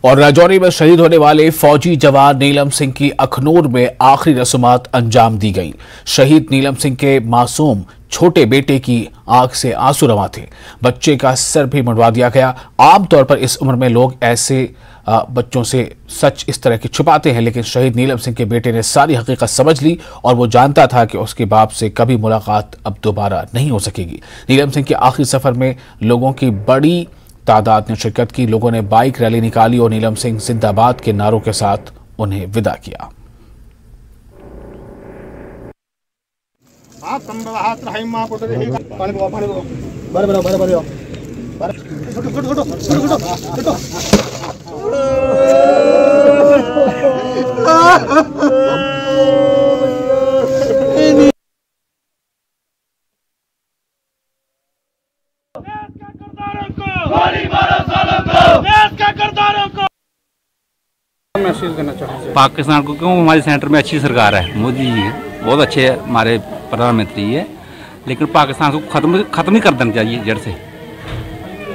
और राजौरी में शहीद होने वाले फौजी जवान नीलम सिंह की अखनूर में आखिरी रस्मात अंजाम दी गई। शहीद नीलम सिंह के मासूम छोटे बेटे की आंख से आंसू रवा थे। बच्चे का सर भी मुंडवा दिया गया। आमतौर पर इस उम्र में लोग ऐसे बच्चों से सच इस तरह की छुपाते हैं, लेकिन शहीद नीलम सिंह के बेटे ने सारी हकीकत समझ ली और वो जानता था कि उसके बाप से कभी मुलाकात अब दोबारा नहीं हो सकेगी। नीलम सिंह के आखिरी सफर में लोगों की बड़ी तादाद ने शिरकत की। लोगों ने बाइक रैली निकाली और नीलम सिंह जिंदाबाद के नारों के साथ उन्हें विदा किया। पाकिस्तान को क्यों, हमारे सेंटर में अच्छी सरकार है, मोदी जी बहुत अच्छे हमारे प्रधानमंत्री है, लेकिन पाकिस्तान को खत्म ही कर देना चाहिए जड़ से,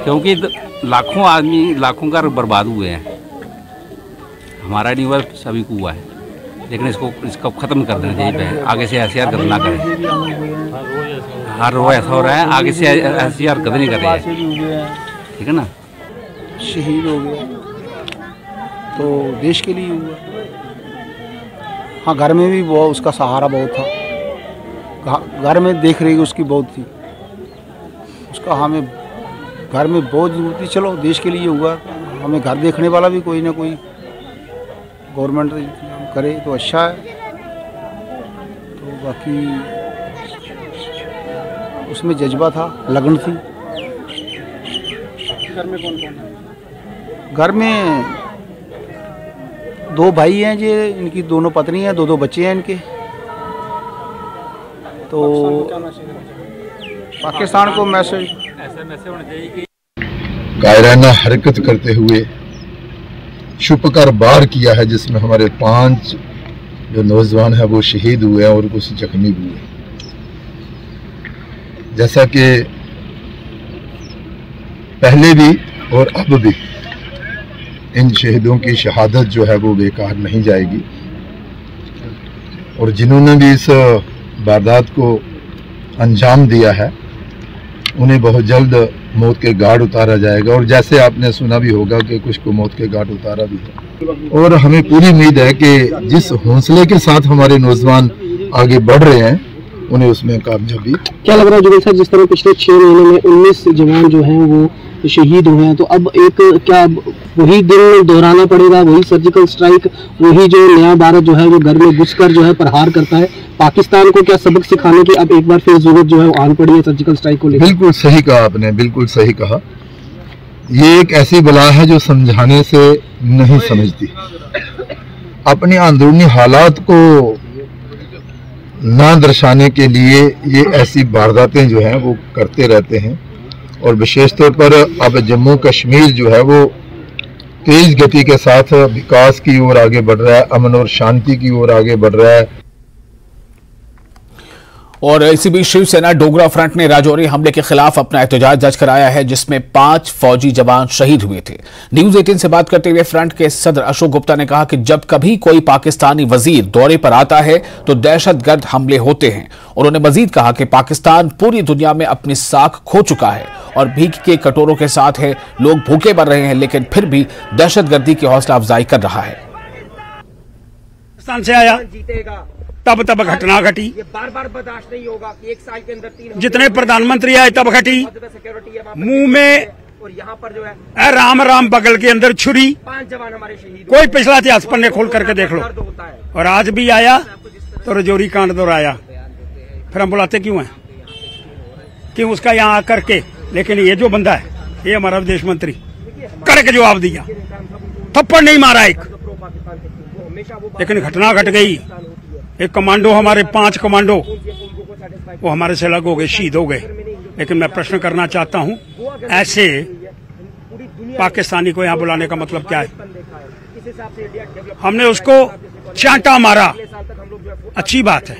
क्योंकि लाखों आदमी लाखों घर बर्बाद हुए हैं। हमारा नहीं हुआ, सभी को हुआ है, लेकिन इसको खत्म कर देना चाहिए। आगे से ऐसी हरकत ना करें। हर रोज ऐसा हो रहा है, आगे से ऐसी हरकत नहीं कर रही है, ठीक है ना। शहीद हो गया तो देश के लिए हुआ। हाँ, घर में भी वो उसका सहारा बहुत था, घर में देख रही उसकी बहुत थी, उसका हमें घर में बहुत जरूरत थी। चलो देश के लिए हुआ, हमें घर देखने वाला भी कोई ना कोई गवर्नमेंट करे तो अच्छा है। तो बाकी उसमें जज्बा था, लगन थी। घर में कौन कौन है? घर में 2 भाई हैं जी, इनकी दोनों पत्नी हैं, 2 बच्चे हैं इनके। तो पाकिस्तान को मैसेज होना चाहिए कि कायराना हरकत करते हुए छुप कर वार किया है, जिसमें हमारे 5 जो नौजवान हैं वो शहीद हुए हैं और कुछ जख्मी भी हुए। जैसा कि पहले भी और अब भी इन शहीदों की शहादत जो है वो बेकार नहीं जाएगी, और जिन्होंने भी इस वारदात को अंजाम दिया है उन्हें बहुत जल्द मौत के घाट उतारा जाएगा। और जैसे आपने सुना भी होगा कि कुछ को मौत के घाट उतारा भी है, और हमें पूरी उम्मीद है कि जिस हौसले के साथ हमारे नौजवान आगे बढ़ रहे हैं उन्हें उसमें कामयाबी। क्या लग रहा है जुगल सर, जिस तरह पिछले 6 महीने में 19 जवान जो हैं वो शहीद हुए हैं, तो अब एक क्या वही दिन दोहराना पड़ेगा, वही सर्जिकल स्ट्राइक, वही जो नया भारत जो है वो घर में घुसकर जो है प्रहार करता है? पाकिस्तान को क्या सबक सिखाने की अब एक बार फिर जरूरत जो है वो आन पड़ी है सर्जिकल स्ट्राइक को लेकर? बिल्कुल सही कहा आपने, बिल्कुल सही कहा। ये एक ऐसी बला है जो समझाने से नहीं समझती। अपनी अंदरूनी हालात को ना दर्शाने के लिए ये ऐसी वारदातें जो हैं वो करते रहते हैं। और विशेष तौर पर अब जम्मू कश्मीर जो है वो तेज गति के साथ विकास की ओर आगे बढ़ रहा है, अमन और शांति की ओर आगे बढ़ रहा है। और इसी बीच शिवसेना डोगरा फ्रंट ने राजौरी हमले के खिलाफ अपना एहतजाज दर्ज कराया है, जिसमें 5 फौजी जवान शहीद हुए थे। न्यूज 18 से बात करते हुए फ्रंट के सदर अशोक गुप्ता ने कहा कि जब कभी कोई पाकिस्तानी वजीर दौरे पर आता है तो दहशतगर्द हमले होते हैं। उन्होंने मजीद कहा कि पाकिस्तान पूरी दुनिया में अपनी साख खो चुका है और भीख के कटोरों के साथ है। लोग भूखे मर रहे हैं, लेकिन फिर भी दहशतगर्दी की हौसला अफजाई कर रहा है। पाकिस्तान से आया तब घटना घटी, ये बार बर्दाश्त नहीं होगा कि 1 साल के अंदर 3 जितने प्रधानमंत्री आए तब घटी। मुंह में और यहाँ पर जो है राम राम बगल के अंदर छुरी। 5 जवान हमारे शहीद। कोई पिछला इतिहास पन्ने खोल करके देख लो। और आज भी आया तो रजौरी कांड दोहराया। फिर हम बुलाते क्यों हैं? क्यों उसका यहाँ आकर के? लेकिन ये जो बंदा है, ये हमारा विदेश मंत्री, करके जवाब दिया, थप्पड़ नहीं मारा एक, लेकिन घटना घट गई। एक कमांडो, हमारे 5 कमांडो वो हमारे से अलग हो गए, शहीद हो गए। लेकिन मैं प्रश्न करना चाहता हूं, ऐसे पाकिस्तानी को यहां बुलाने का मतलब क्या है? हमने उसको चांटा मारा, अच्छी बात है।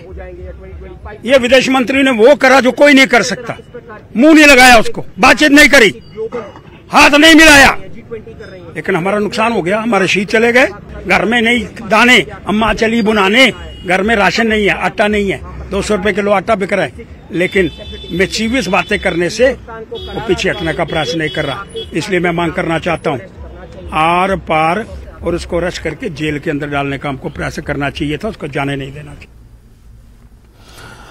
ये विदेश मंत्री ने वो करा जो कोई नहीं कर सकता। मुंह नहीं लगाया उसको, बातचीत नहीं करी, हाथ नहीं मिलाया, लेकिन हमारा नुकसान हो गया, हमारे शहीद चले गए, घर में नहीं दाने, अम्मा चली बुनाने, घर में राशन नहीं है, आटा नहीं है, 200 रुपए किलो आटा बिक रहा है, लेकिन मिचीवियस बातें करने से वो पीछे हटने का प्रयास नहीं कर रहा। इसलिए मैं मांग करना चाहता हूँ आर पार और उसको अरेस्ट करके जेल के अंदर डालने का हमको प्रयास करना चाहिए था, उसको जाने नहीं देना चाहिए।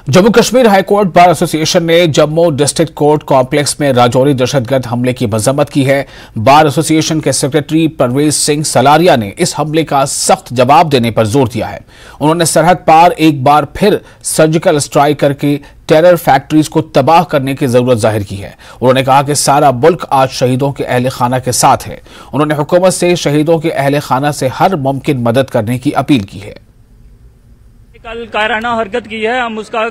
Jammu Kashmir high court bar association ने जम्मू डिस्ट्रिक्ट कोर्ट कॉम्प्लेक्स में राजौरी दहशतगर्द हमले की मजम्मत की है। बार एसोसिएशन के सेक्रेटरी परवेज सिंह सलारिया ने इस हमले का सख्त जवाब देने पर जोर दिया है। उन्होंने सरहद पार एक बार फिर सर्जिकल स्ट्राइक करके टेरर फैक्ट्रीज को तबाह करने की जरूरत जाहिर की है। उन्होंने कहा कि सारा मुल्क आज शहीदों के अहले खाना के साथ है। उन्होंने हुकूमत से शहीदों के अहले खाना से हर मुमकिन मदद करने की अपील की है। कल कायराना हरकत की है, हम उसका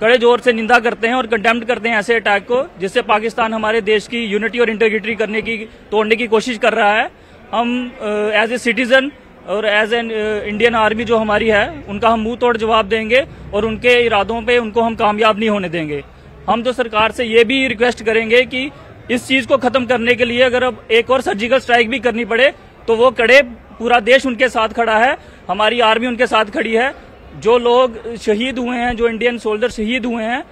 कड़े जोर से निंदा करते हैं और कंडेम्ड करते हैं ऐसे अटैक को, जिससे पाकिस्तान हमारे देश की यूनिटी और इंटीग्रिटी तोड़ने की कोशिश कर रहा है। हम एज ए सिटीजन और एज एन इंडियन आर्मी जो हमारी है, उनका हम मुंह तोड़ जवाब देंगे और उनके इरादों पे उनको हम कामयाब नहीं होने देंगे। हम तो सरकार से ये भी रिक्वेस्ट करेंगे कि इस चीज को खत्म करने के लिए अगर अब एक और सर्जिकल स्ट्राइक भी करनी पड़े तो वो कड़े, पूरा देश उनके साथ खड़ा है, हमारी आर्मी उनके साथ खड़ी है। जो लोग शहीद हुए हैं, जो इंडियन सोल्जर शहीद हुए हैं,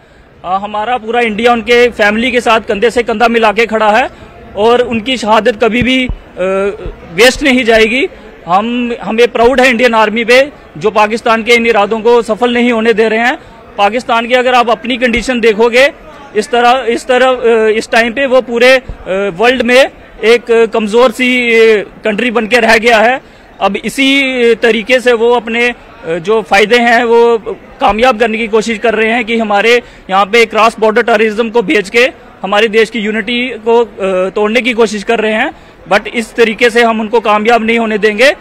हमारा पूरा इंडिया उनके फैमिली के साथ कंधे से कंधा मिला के खड़ा है और उनकी शहादत कभी भी वेस्ट नहीं जाएगी। हमें प्राउड है इंडियन आर्मी पे, जो पाकिस्तान के इन इरादों को सफल नहीं होने दे रहे हैं। पाकिस्तान की अगर आप अपनी कंडीशन देखोगे, इस टाइम पे वो पूरे वर्ल्ड में एक कमजोर सी कंट्री बन के रह गया है। अब इसी तरीके से वो अपने जो फायदे हैं वो कामयाब करने की कोशिश कर रहे हैं कि हमारे यहाँ पे क्रॉस बॉर्डर टेररिज्म को भेज के हमारे देश की यूनिटी को तोड़ने की कोशिश कर रहे हैं, बट इस तरीके से हम उनको कामयाब नहीं होने देंगे।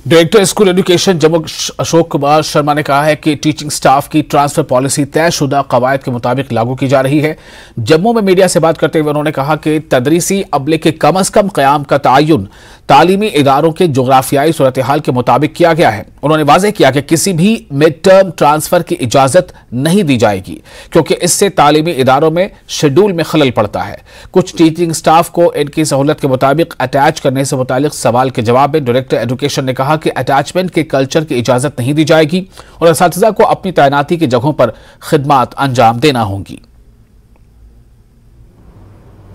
Director school education Jammu Ashok Kumar Sharma ने कहा है कि टीचिंग स्टाफ की ट्रांसफर पॉलिसी तयशुदा कवायद के मुताबिक लागू की जा रही है। जम्मू में मीडिया से बात करते हुए उन्होंने कहा कि तदरीसी अमले के कम अज कम क़याम का तयन तालीमी इदारों के जोग्राफियाई सूरत हाल के मुताबिक किया गया है। उन्होंने वाज़ेह किया कि किसी भी मिड टर्म ट्रांसफर की इजाजत नहीं दी जाएगी, क्योंकि इससे तालीमी इदारों में शेड्यूल में खलल पड़ता है। कुछ टीचिंग स्टाफ को इनकी सहूलत के मुताबिक अटैच करने से मुतालिक सवाल के जवाब में डायरेक्टर एजुकेशन ने कहा कि अटैचमेंट के कल्चर की इजाजत नहीं दी जाएगी और असातिज़ा को अपनी तैनाती की जगहों पर खिदमात अंजाम देना होंगी।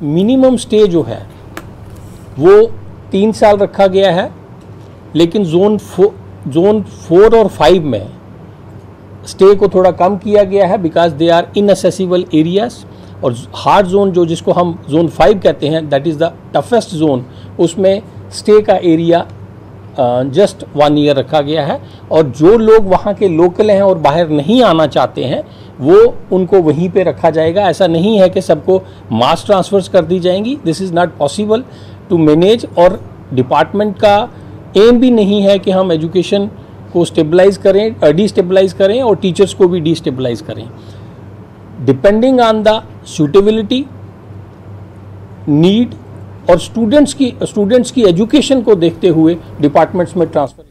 मिनिमम स्टे जो है वो 3 साल रखा गया है, लेकिन जोन 4 और 5 में स्टे को थोड़ा कम किया गया है because they are inaccessible areas. और हार्ड जोन जो जिसको हम जोन 5 कहते हैं, that is the toughest zone, उसमें स्टे का एरिया जस्ट 1 ईयर रखा गया है। और जो लोग वहाँ के लोकल हैं और बाहर नहीं आना चाहते हैं वो उनको वहीं पे रखा जाएगा। ऐसा नहीं है कि सबको मास ट्रांसफर्स कर दी जाएंगी, this is not possible to manage. और डिपार्टमेंट का एम भी नहीं है कि हम एजुकेशन को स्टेबलाइज करें, डिस्टेबलाइज करें और टीचर्स को भी डिस्टेबलाइज करें। Depending on the suitability, need और स्टूडेंट्स की एजुकेशन को देखते हुए डिपार्टमेंट्स में ट्रांसफर